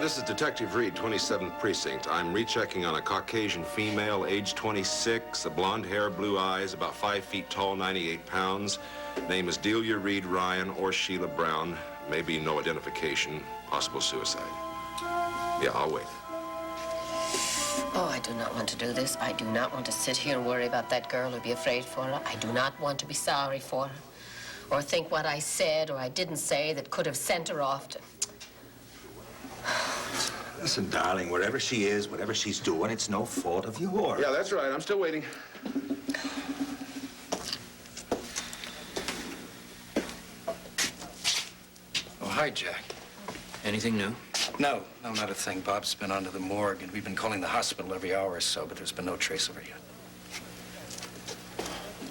This is Detective Reed, 27th Precinct. I'm rechecking on a Caucasian female, age 26, a blonde hair, blue eyes, about 5 feet tall, 98 pounds. Name is Delia Reed Ryan or Sheila Brown. Maybe no identification, possible suicide. Yeah, I'll wait. Oh, I do not want to do this. I do not want to sit here and worry about that girl or be afraid for her. I do not want to be sorry for her or think what I said or I didn't say that could have sent her off to... Listen, darling, wherever she is, whatever she's doing, it's no fault of yours. Yeah, that's right. I'm still waiting. Oh, hi, Jack. Anything new? No, not a thing. Bob's been on to the morgue, and we've been calling the hospital every hour or so, but there's been no trace of her yet.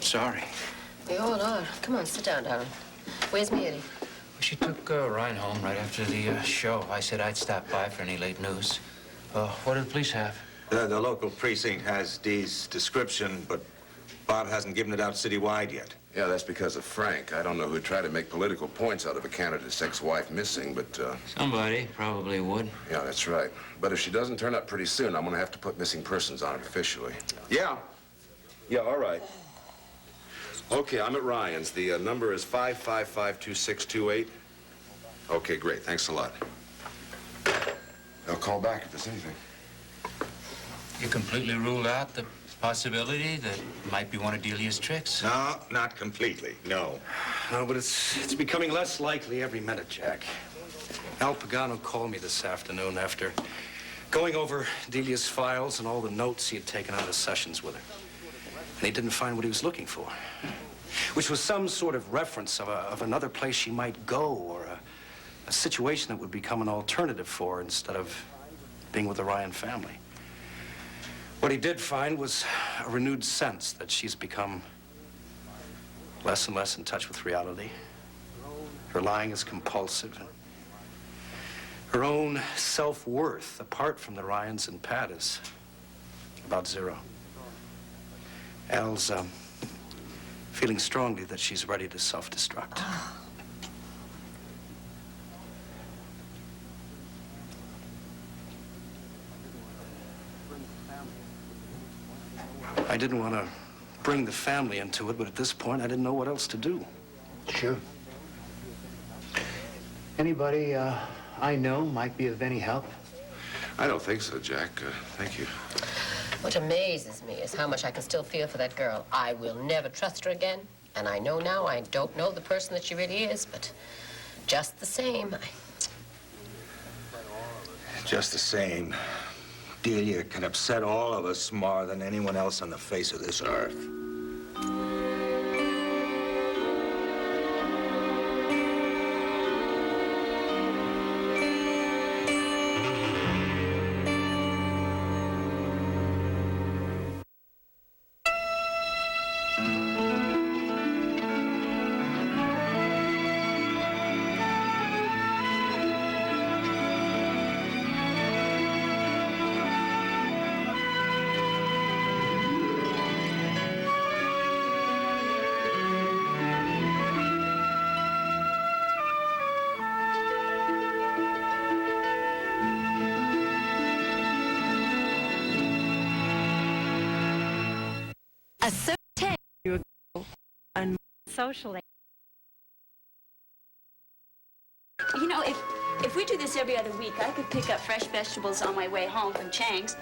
Sorry. We all are. Come on, sit down, darling. Where's Mary? She took Ryan home right after the show. I said I'd stop by for any late news. What do the police have? The local precinct has Dee's description, but Bob hasn't given it out citywide yet. Yeah, that's because of Frank. I don't know who'd try to make political points out of a candidate's ex-wife missing, but, Somebody probably would. Yeah, that's right. But if she doesn't turn up pretty soon, I'm gonna have to put missing persons on it officially. Yeah. Yeah, all right. Okay, I'm at Ryan's. The number is 555-2628. Okay, great. Thanks a lot. I'll call back if there's anything. You completely ruled out the possibility that it might be one of Delia's tricks? No, not completely, no. No, but it's becoming less likely every minute, Jack. Al Pagano called me this afternoon after going over Delia's files and all the notes he had taken out of sessions with her. And he didn't find what he was looking for, which was some sort of reference of another place she might go or a situation that would become an alternative for her instead of being with the Ryan family. What he did find was a renewed sense that she's become less and less in touch with reality. Her lying is compulsive, and her own self-worth, apart from the Ryans and Pat, is about zero. Al's feeling strongly that she's ready to self-destruct. I didn't want to bring the family into it, but at this point, I didn't know what else to do. Sure. Anybody I know might be of any help? I don't think so, Jack. Thank you. What amazes me is how much I can still feel for that girl. I will never trust her again, and I know now I don't know the person that she really is, but just the same, Just the same, Delia can upset all of us more than anyone else on the face of this earth. Socially. You know, if we do this every other week, I could pick up fresh vegetables on my way home from Chang's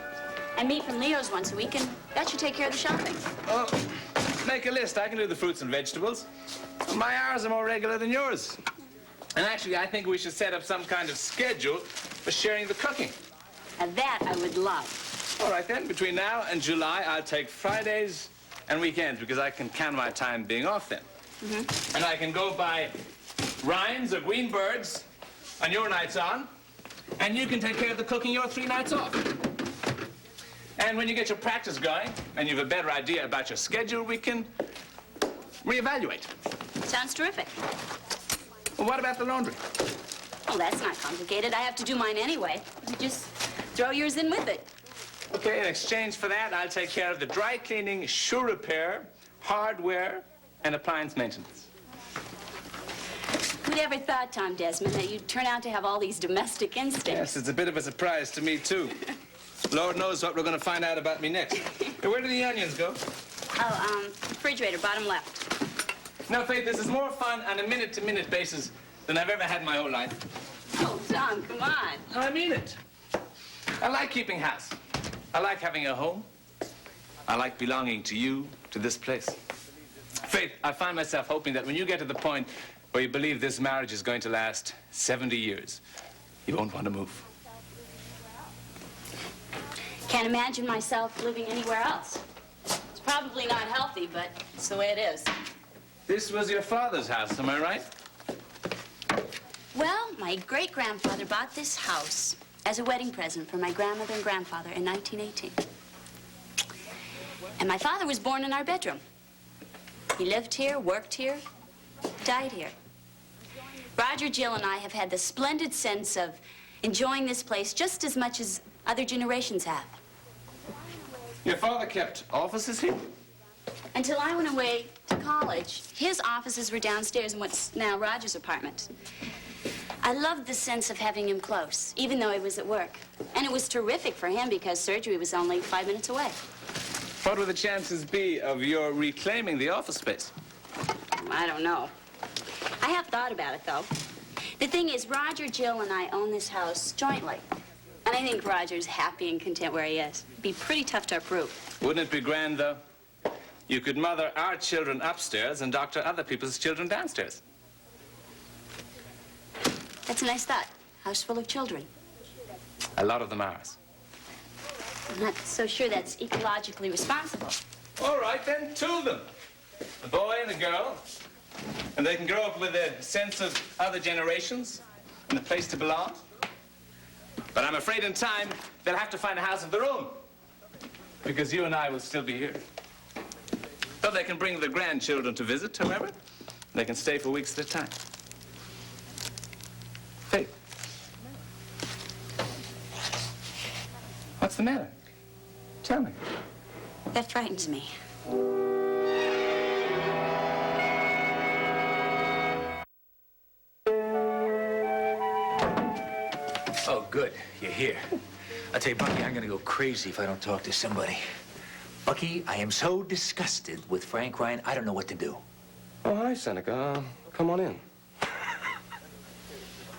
and meat from Leo's once a week, and that should take care of the shopping. Oh, make a list. I can do the fruits and vegetables. My hours are more regular than yours. And actually, I think we should set up some kind of schedule for sharing the cooking. And that I would love. All right, then. Between now and July, I'll take Fridays and weekends because I can count my time being off then. Mm-hmm. And I can go by Ryan's or Greenberg's on your nights on, and you can take care of the cooking your 3 nights off. And when you get your practice going and you have a better idea about your schedule, we can reevaluate. Sounds terrific. Well, what about the laundry? Well, that's not complicated. I have to do mine anyway. You just throw yours in with it. Okay, in exchange for that, I'll take care of the dry cleaning, shoe repair, hardware, and appliance maintenance. Good ever thought, Tom Desmond, that you'd turn out to have all these domestic instincts? Yes, it's a bit of a surprise to me, too. Lord knows what we're going to find out about me next. Hey, where do the onions go? Oh, refrigerator, bottom left. No, Faith, this is more fun on a minute-to-minute basis than I've ever had in my whole life. Oh, Tom, come on. No, I mean it. I like keeping house. I like having a home. I like belonging to you, to this place. Faith, I find myself hoping that when you get to the point where you believe this marriage is going to last 70 years, you won't want to move. Can't imagine myself living anywhere else. It's probably not healthy, but it's the way it is. This was your father's house, am I right? Well, my great-grandfather bought this house as a wedding present for my grandmother and grandfather in 1918. And my father was born in our bedroom. He lived here, worked here, died here. Roger, Jill, and I have had the splendid sense of enjoying this place just as much as other generations have. Your father kept offices here? Until I went away to college, his offices were downstairs in what's now Roger's apartment. I loved the sense of having him close, even though he was at work. And it was terrific for him because surgery was only 5 minutes away. What would the chances be of your reclaiming the office space? I don't know. I have thought about it, though. The thing is, Roger, Jill, and I own this house jointly. And I think Roger's happy and content where he is. It'd be pretty tough to uproot. Wouldn't it be grand, though? You could mother our children upstairs and doctor other people's children downstairs. That's a nice thought. House full of children. A lot of them ours. I'm not so sure that's ecologically responsible. All right, then, 2 of them. A boy and a girl. And they can grow up with a sense of other generations and a place to belong. But I'm afraid in time, they'll have to find a house of their own. Because you and I will still be here. But they can bring their grandchildren to visit, however. They can stay for weeks at a time. Hey. What's the matter? Tell me. That frightens me. Oh, good. You're here. I tell you, Bucky, I'm gonna go crazy if I don't talk to somebody. Bucky, I am so disgusted with Frank Ryan, I don't know what to do. Oh, hi, Seneca. Come on in. Do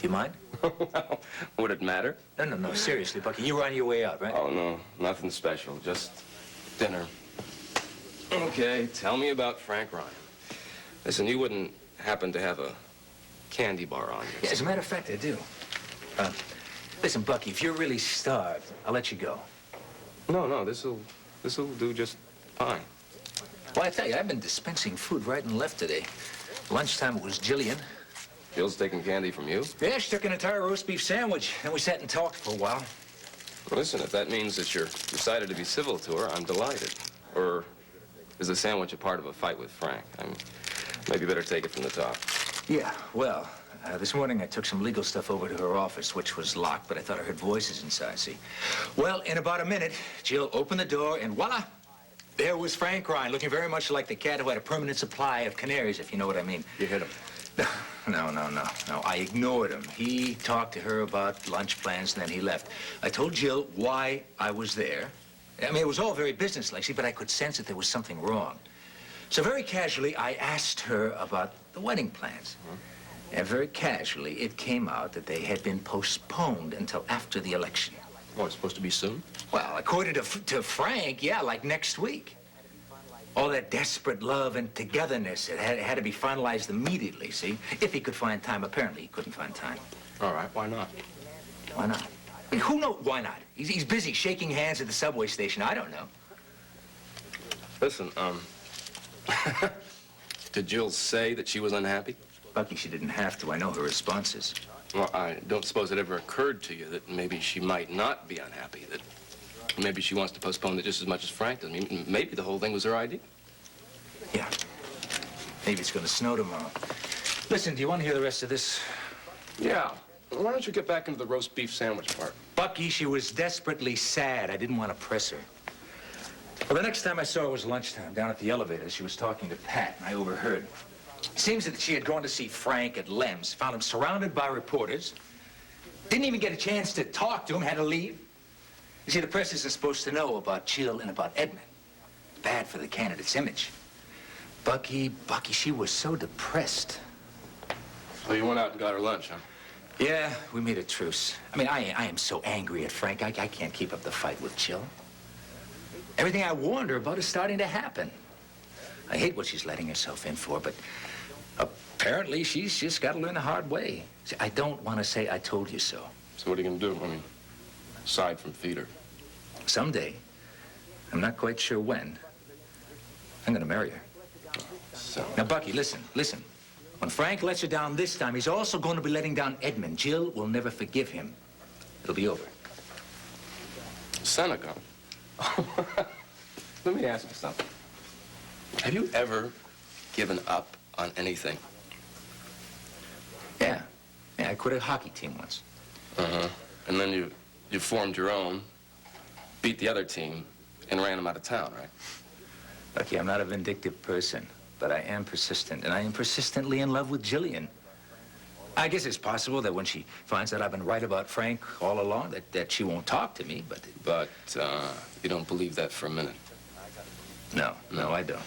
you mind? Well, would it matter? No, seriously, Bucky, you were on your way out, right? Oh, no, nothing special. Just dinner. Okay, tell me about Frank Ryan. Listen, you wouldn't happen to have a candy bar on you? Yeah, as a matter of fact, I do. Listen, Bucky, if you're really starved, I'll let you go. No, this'll do just fine. Well, I tell you, I've been dispensing food right and left today. Lunchtime, it was Jillian. Jill's taking candy from you? Yeah, she took an entire roast beef sandwich. Then we sat and talked for a while. Listen, if that means that you're decided to be civil to her, I'm delighted. Or is the sandwich a part of a fight with Frank? Maybe you better take it from the top. Yeah, well, this morning I took some legal stuff over to her office, which was locked, but I thought I heard voices inside, see? Well, in about a minute, Jill opened the door, and voila! There was Frank Ryan, looking very much like the cat who had a permanent supply of canaries, if you know what I mean. You hit him. No, I ignored him. He talked to her about lunch plans, and then he left. I told Jill why I was there. I mean, it was all very businesslike, see, but I could sense that there was something wrong. So very casually, I asked her about the wedding plans. And very casually, it came out that they had been postponed until after the election. Oh, it's supposed to be soon? Well, according to Frank, yeah, like next week. All that desperate love and togetherness, it had to be finalized immediately, see? If he could find time. Apparently, he couldn't find time. All right, why not? Why not? I mean, who knows? Why not? He's busy shaking hands at the subway station. I don't know. Listen, did Jill say that she was unhappy? Bucky, she didn't have to. I know her responses. Well, I don't suppose it ever occurred to you that maybe she might not be unhappy, that maybe she wants to postpone it just as much as Frank does. I mean, maybe the whole thing was her idea. Yeah. Maybe it's going to snow tomorrow. Listen, do you want to hear the rest of this? Yeah. Why don't you get back into the roast beef sandwich part? Bucky, she was desperately sad. I didn't want to press her. Well, the next time I saw her was lunchtime, down at the elevator. She was talking to Pat, and I overheard. Seems that she had gone to see Frank at Lem's, found him surrounded by reporters, didn't even get a chance to talk to him, had to leave. You see, the press isn't supposed to know about Jill and about Edmund. Bad for the candidate's image. Bucky, she was so depressed. So you went out and got her lunch, huh? Yeah, we made a truce. I mean, I am so angry at Frank, I can't keep up the fight with Jill. Everything I warned her about is starting to happen. I hate what she's letting herself in for, but apparently she's just got to learn the hard way. See, I don't want to say I told you so. So what are you going to do? I mean, aside from feed her? Someday, I'm not quite sure when, I'm going to marry her. So... Now, Bucky, listen. When Frank lets her down this time, he's also going to be letting down Edmund. Jill will never forgive him. It'll be over. Seneca. Let me ask you something. Have you ever given up on anything? Yeah, I quit a hockey team once. Uh-huh. And then you formed your own, beat the other team, and ran them out of town, right? Bucky, I'm not a vindictive person, but I am persistent, and I am persistently in love with Jillian. I guess it's possible that when she finds out I've been right about Frank all along, that she won't talk to me, but... But you don't believe that for a minute? No, I don't.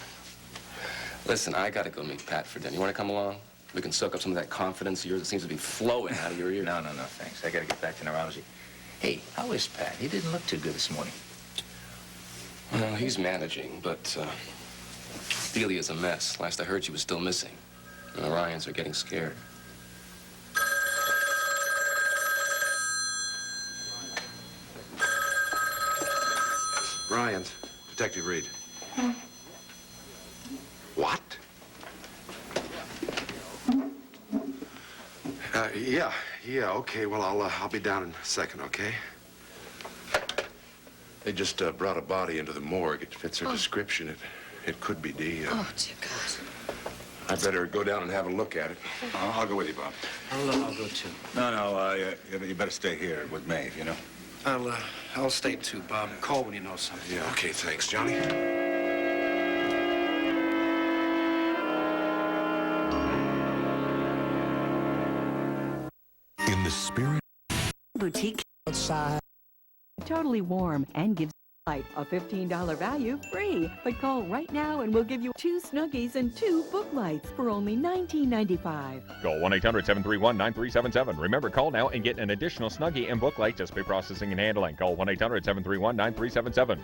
Listen, I gotta go meet Pat for dinner. You wanna come along? We can soak up some of that confidence of yours that seems to be flowing out of your ears. No, thanks. I gotta get back to neurology. Hey, how is Pat? He didn't look too good this morning. Well, he's managing, but Delia's a mess. Last I heard, she was still missing. And the Ryans are getting scared. Ryans, Detective Reed. What? Yeah, okay. Well, I'll be down in a second, okay? They just brought a body into the morgue. It fits her description. It could be Dee. Oh, dear God. I'd better go down and have a look at it. I'll go with you, Bob. I'll go too. No, you better stay here with Maeve, you know? I'll stay too, Bob. Call when you know something. Yeah, okay, thanks, Johnny. In the spirit boutique outside, totally warm and gives light a $15 value free. But call right now and we'll give you 2 Snuggies and 2 book lights for only $19.95. Call 1-800-731-9377. Remember, call now and get an additional Snuggie and book light. Just pay processing and handling. Call 1-800-731-9377.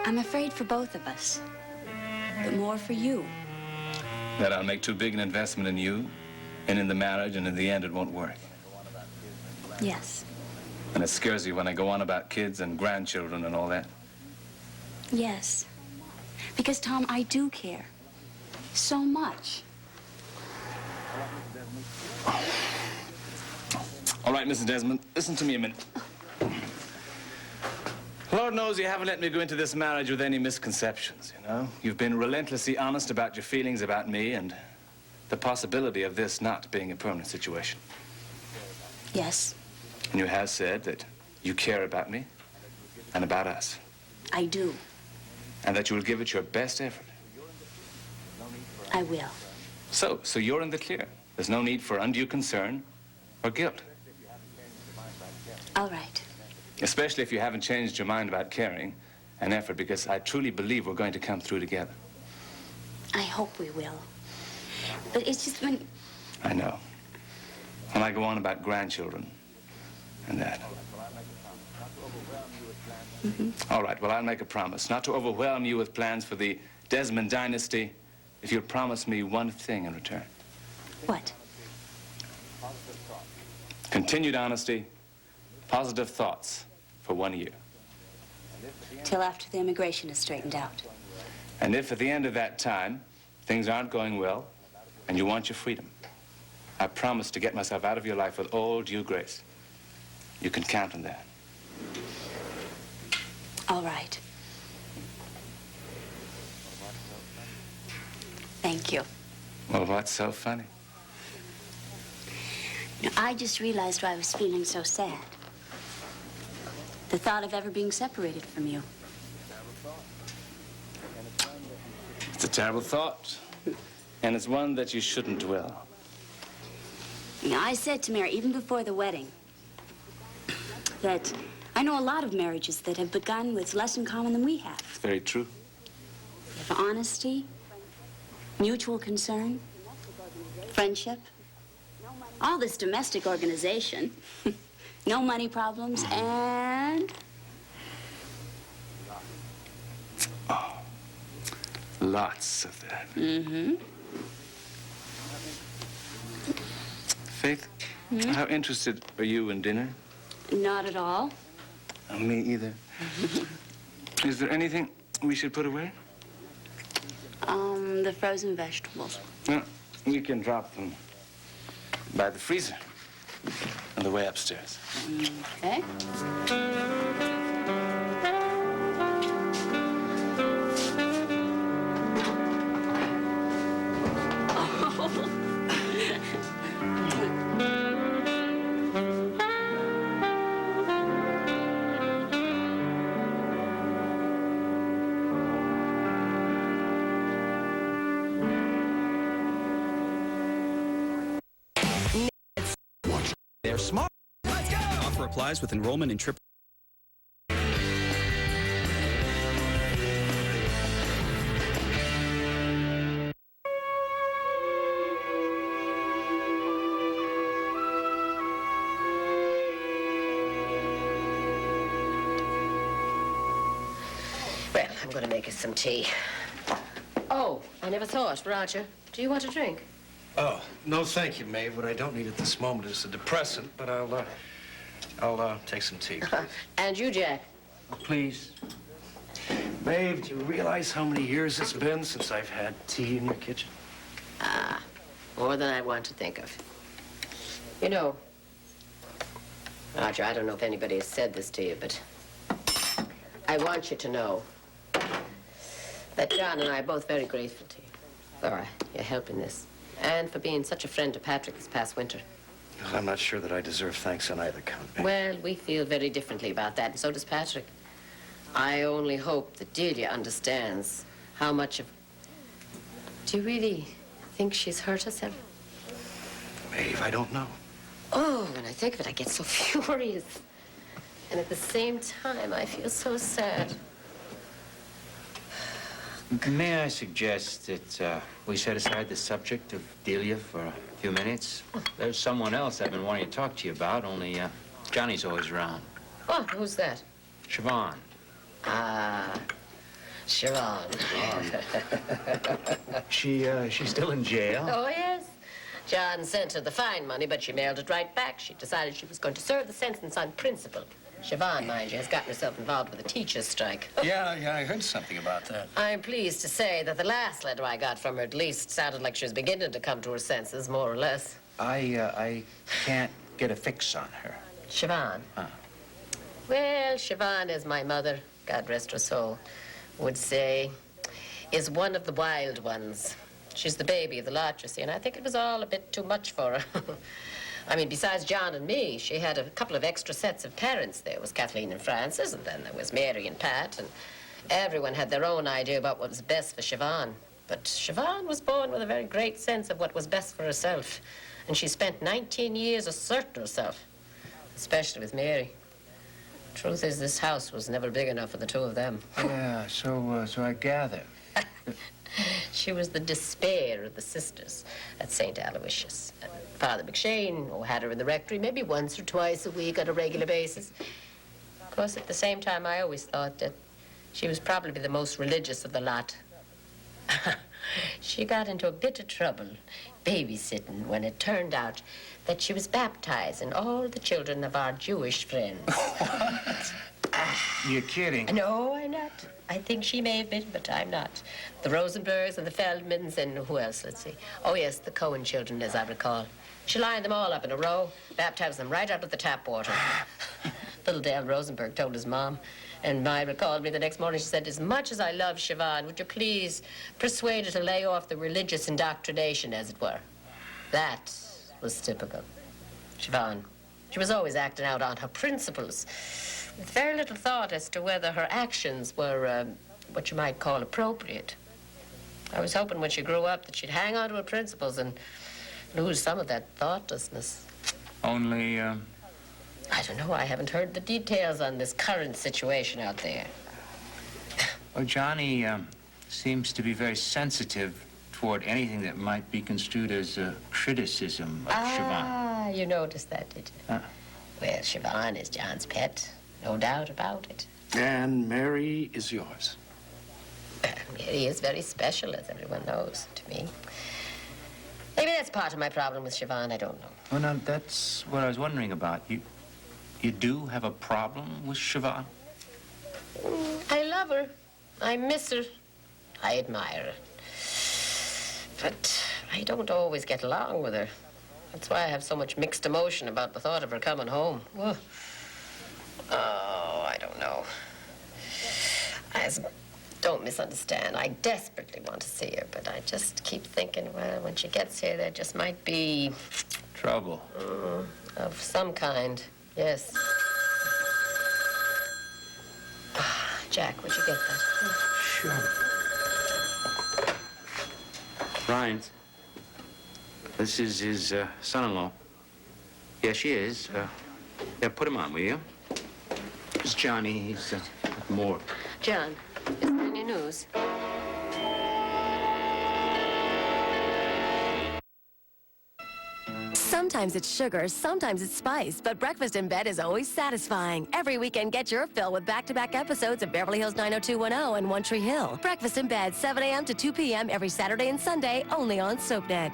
I'm afraid for both of us, but more for you. That I'll make too big an investment in you and in the marriage, and in the end it won't work. Yes. And it scares you when I go on about kids and grandchildren and all that. Yes. Because, Tom, I do care. So much. All right, Mrs. Desmond, listen to me a minute. Lord knows you haven't let me go into this marriage with any misconceptions, you know? You've been relentlessly honest about your feelings about me and the possibility of this not being a permanent situation. Yes, And you have said that you care about me and about us, I do. and that you will give it your best effort. I will. So you're in the clear. There's no need for undue concern or guilt, All right. especially if you haven't changed your mind about caring and effort, because I truly believe we're going to come through together. I hope we will. But it's just when... I know. When I go on about grandchildren and that. All right, well, I'll make a promise not to overwhelm you with plans for the Desmond dynasty if you'll promise me one thing in return. What? Continued honesty, positive thoughts for 1 year. Till after the immigration is straightened out. And if at the end of that time things aren't going well and you want your freedom, I promise to get myself out of your life with all due grace. You can count on that. All right. Thank you. Well, what's so funny? You know, I just realized why I was feeling so sad. The thought of ever being separated from you. It's a terrible thought, and it's one that you shouldn't dwell. You know, I said to Mary, even before the wedding, that I know a lot of marriages that have begun with less in common than we have. It's very true. For honesty, mutual concern, friendship, all this domestic organization, no money problems, and... Oh, lots of that. Mm-hmm. Faith, how interested are you in dinner? Not at all. Me either. Is there anything we should put away? The frozen vegetables. No, we can drop them by the freezer on the way upstairs. Okay. They're smart. Let's go! Offer applies with enrollment in Triple. Well, I'm going to make us some tea. Oh, I never thought. Roger, do you want a drink? Oh, no, thank you, Maeve. What I don't need at this moment is a depressant, but I'll take some tea. And you, Jack? Please. Maeve, do you realize how many years it's been since I've had tea in your kitchen? Ah, more than I want to think of. You know, Roger, I don't know if anybody has said this to you, but I want you to know that John and I are both very grateful to you for your help in this. And for being such a friend to Patrick this past winter. Well, I'm not sure that I deserve thanks on either count, Maeve. Well, we feel very differently about that, and so does Patrick. I only hope that Delia understands how much of... Do you really think she's hurt us ever? Maeve, I don't know. Oh, when I think of it, I get so furious. And at the same time, I feel so sad. May I suggest that we set aside the subject of Delia for a few minutes? There's someone else I've been wanting to talk to you about, only Johnny's always around. Oh, who's that? Siobhan. Ah, Siobhan. She's still in jail? Oh, yes. John sent her the fine money, but she mailed it right back. She decided she was going to serve the sentence on principle. Siobhan, mind you, has gotten herself involved with a teacher's strike. Yeah, I heard something about that. I'm pleased to say that the last letter I got from her at least sounded like she was beginning to come to her senses, more or less. I can't get a fix on her. Siobhan? Huh. Well, Siobhan, as my mother, God rest her soul, would say, is one of the wild ones. She's the baby of the lot, you see, and I think it was all a bit too much for her. I mean, besides John and me, she had a couple of extra sets of parents. There was Kathleen and Francis, and then there was Mary and Pat, and everyone had their own idea about what was best for Siobhan. But Siobhan was born with a very great sense of what was best for herself, and she spent 19 years asserting herself, especially with Mary. Truth is, this house was never big enough for the two of them. Yeah, so I gather. She was the despair of the sisters at St. Aloysius. And Father McShane, who had her in the rectory maybe once or twice a week on a regular basis. Of course, at the same time, I always thought that she was probably the most religious of the lot. She got into a bit of trouble babysitting when it turned out that she was baptizing all the children of our Jewish friends. What? You're kidding. No, I'm not. I think she may have been, but I'm not. The Rosenbergs and the Feldmans and who else? Let's see. Oh, yes, the Cohen children, as I recall. She lined them all up in a row, baptized them right out of the tap water. Little Dale Rosenberg told his mom, and Myra called me the next morning. She said, as much as I love Siobhan, would you please persuade her to lay off the religious indoctrination, as it were? That was typical. Siobhan, she was always acting out on her principles, with very little thought as to whether her actions were what you might call appropriate. I was hoping when she grew up that she'd hang on to her principles and lose some of that thoughtlessness. Only, I don't know. I haven't heard the details on this current situation out there. well, Johnny seems to be very sensitive toward anything that might be construed as a criticism of Siobhan. Ah, you noticed that, did you? Well, Siobhan is John's pet. No doubt about it. And Mary is yours. He is very special, as everyone knows, to me. Maybe that's part of my problem with Siobhan. I don't know. Well, now, that's what I was wondering about. You do have a problem with Siobhan? I love her. I miss her. I admire her. But I don't always get along with her. That's why I have so much mixed emotion about the thought of her coming home. Whoa. Oh, I don't know. Don't misunderstand. I desperately want to see her, but I just keep thinking, well, when she gets here, there just might be... Trouble. Of some kind, yes. Jack, would you get that? Sure. Ryan's. This is his son-in-law. Yeah, she is. Yeah, put him on, will you? It's Johnny. He's at the morgue. John, is there any news? Sometimes it's sugar, sometimes it's spice, but breakfast in bed is always satisfying. Every weekend, get your fill with back-to-back episodes of Beverly Hills 90210 and One Tree Hill. Breakfast in bed, 7 a.m. to 2 p.m. every Saturday and Sunday, only on SoapNet.